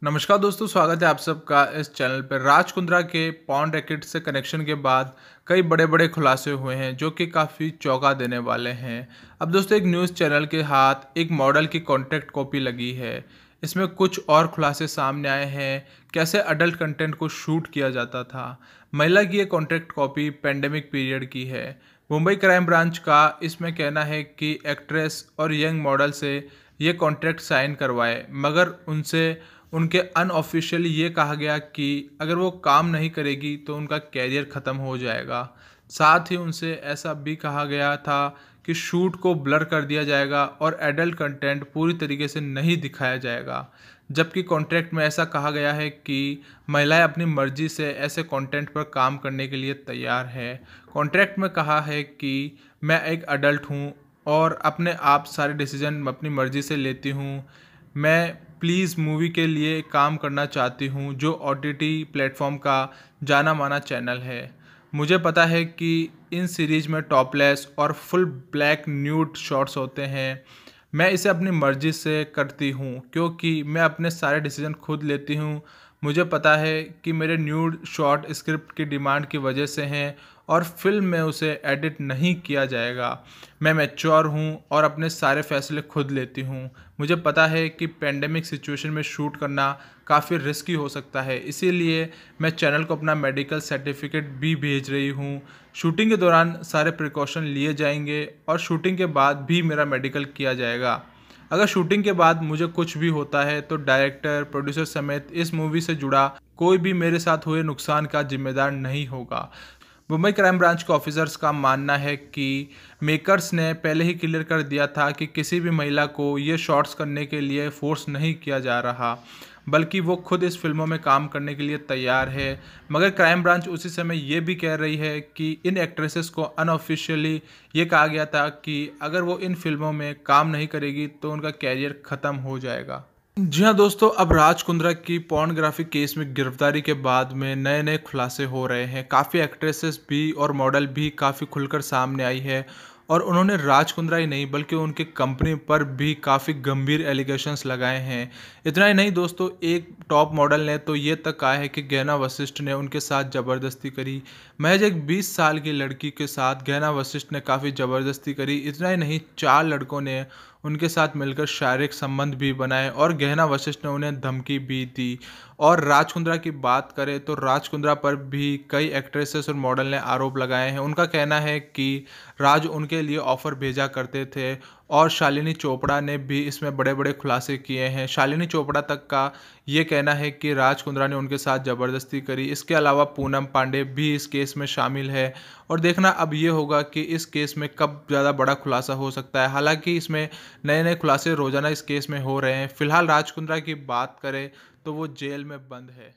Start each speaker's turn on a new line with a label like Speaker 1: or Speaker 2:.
Speaker 1: नमस्कार दोस्तों, स्वागत है आप सबका इस चैनल पर। राज कुंद्रा के पॉर्न रैकेट से कनेक्शन के बाद कई बड़े बड़े खुलासे हुए हैं जो कि काफ़ी चौंका देने वाले हैं। अब दोस्तों, एक न्यूज़ चैनल के हाथ एक मॉडल की कॉन्ट्रैक्ट कॉपी लगी है। इसमें कुछ और खुलासे सामने आए हैं, कैसे अडल्ट कंटेंट को शूट किया जाता था। महिला की ये कॉन्ट्रैक्ट कॉपी पेंडेमिक पीरियड की है। मुंबई क्राइम ब्रांच का इसमें कहना है कि एक्ट्रेस और यंग मॉडल से ये कॉन्ट्रैक्ट साइन करवाए, मगर उनसे उनके अनऑफिशियली ये कहा गया कि अगर वो काम नहीं करेगी तो उनका कैरियर ख़त्म हो जाएगा। साथ ही उनसे ऐसा भी कहा गया था कि शूट को ब्लर कर दिया जाएगा और एडल्ट कंटेंट पूरी तरीके से नहीं दिखाया जाएगा। जबकि कॉन्ट्रैक्ट में ऐसा कहा गया है कि महिलाएं अपनी मर्जी से ऐसे कंटेंट पर काम करने के लिए तैयार है। कॉन्ट्रैक्ट में कहा है कि मैं एक अडल्ट हूँ और अपने आप सारे डिसीजन अपनी मर्जी से लेती हूँ। मैं प्लीज़ मूवी के लिए काम करना चाहती हूँ जो ओटीटी प्लेटफॉर्म का जाना माना चैनल है। मुझे पता है कि इन सीरीज़ में टॉपलेस और फुल ब्लैक न्यूड शॉट्स होते हैं। मैं इसे अपनी मर्ज़ी से करती हूँ क्योंकि मैं अपने सारे डिसीजन खुद लेती हूँ। मुझे पता है कि मेरे न्यूड शॉट स्क्रिप्ट की डिमांड की वजह से हैं और फिल्म में उसे एडिट नहीं किया जाएगा। मैं मैच्योर हूँ और अपने सारे फैसले खुद लेती हूँ। मुझे पता है कि पेंडेमिक सिचुएशन में शूट करना काफ़ी रिस्की हो सकता है, इसीलिए मैं चैनल को अपना मेडिकल सर्टिफिकेट भी भेज रही हूँ। शूटिंग के दौरान सारे प्रिकॉशन लिए जाएंगे और शूटिंग के बाद भी मेरा मेडिकल किया जाएगा। अगर शूटिंग के बाद मुझे कुछ भी होता है तो डायरेक्टर, प्रोड्यूसर समेत इस मूवी से जुड़ा कोई भी मेरे साथ हुए नुकसान का जिम्मेदार नहीं होगा। मुंबई क्राइम ब्रांच के ऑफिसर्स का मानना है कि मेकर्स ने पहले ही क्लियर कर दिया था कि किसी भी महिला को ये शॉट्स करने के लिए फोर्स नहीं किया जा रहा, बल्कि वो खुद इस फिल्मों में काम करने के लिए तैयार है। मगर क्राइम ब्रांच उसी समय ये भी कह रही है कि इन एक्ट्रेसेस को अनऑफिशियली ये कहा गया था कि अगर वो इन फिल्मों में काम नहीं करेगी तो उनका कैरियर ख़त्म हो जाएगा। जी हाँ दोस्तों, अब राज कुंद्रा की पोर्नोग्राफी केस में गिरफ्तारी के बाद में नए नए खुलासे हो रहे हैं। काफ़ी एक्ट्रेसेस भी और मॉडल भी काफ़ी खुलकर सामने आई है और उन्होंने राज कुंद्रा ही नहीं बल्कि उनके कंपनी पर भी काफ़ी गंभीर एलिगेशंस लगाए हैं। इतना ही नहीं दोस्तों, एक टॉप मॉडल ने तो ये तक कहा है कि गहना वशिष्ठ ने उनके साथ ज़बरदस्ती करी। महज एक 20 साल की लड़की के साथ गहना वशिष्ठ ने काफ़ी ज़बरदस्ती करी। इतना ही नहीं, 4 लड़कों ने उनके साथ मिलकर शारीरिक संबंध भी बनाए और गहना वशिष्ठ ने उन्हें धमकी भी दी। और राज कुंद्रा की बात करें तो राज कुंद्रा पर भी कई एक्ट्रेसेस और मॉडल ने आरोप लगाए हैं। उनका कहना है कि राज उनके लिए ऑफ़र भेजा करते थे और शालिनी चोपड़ा ने भी इसमें बड़े बड़े खुलासे किए हैं। शालिनी चोपड़ा तक का ये कहना है कि राज कुंद्रा ने उनके साथ ज़बरदस्ती करी। इसके अलावा पूनम पांडे भी इस केस में शामिल है और देखना अब ये होगा कि इस केस में कब ज़्यादा बड़ा खुलासा हो सकता है। हालांकि इसमें नए नए खुलासे रोज़ाना इस केस में हो रहे हैं। फिलहाल राज कुंद्रा की बात करें तो वो जेल में बंद है।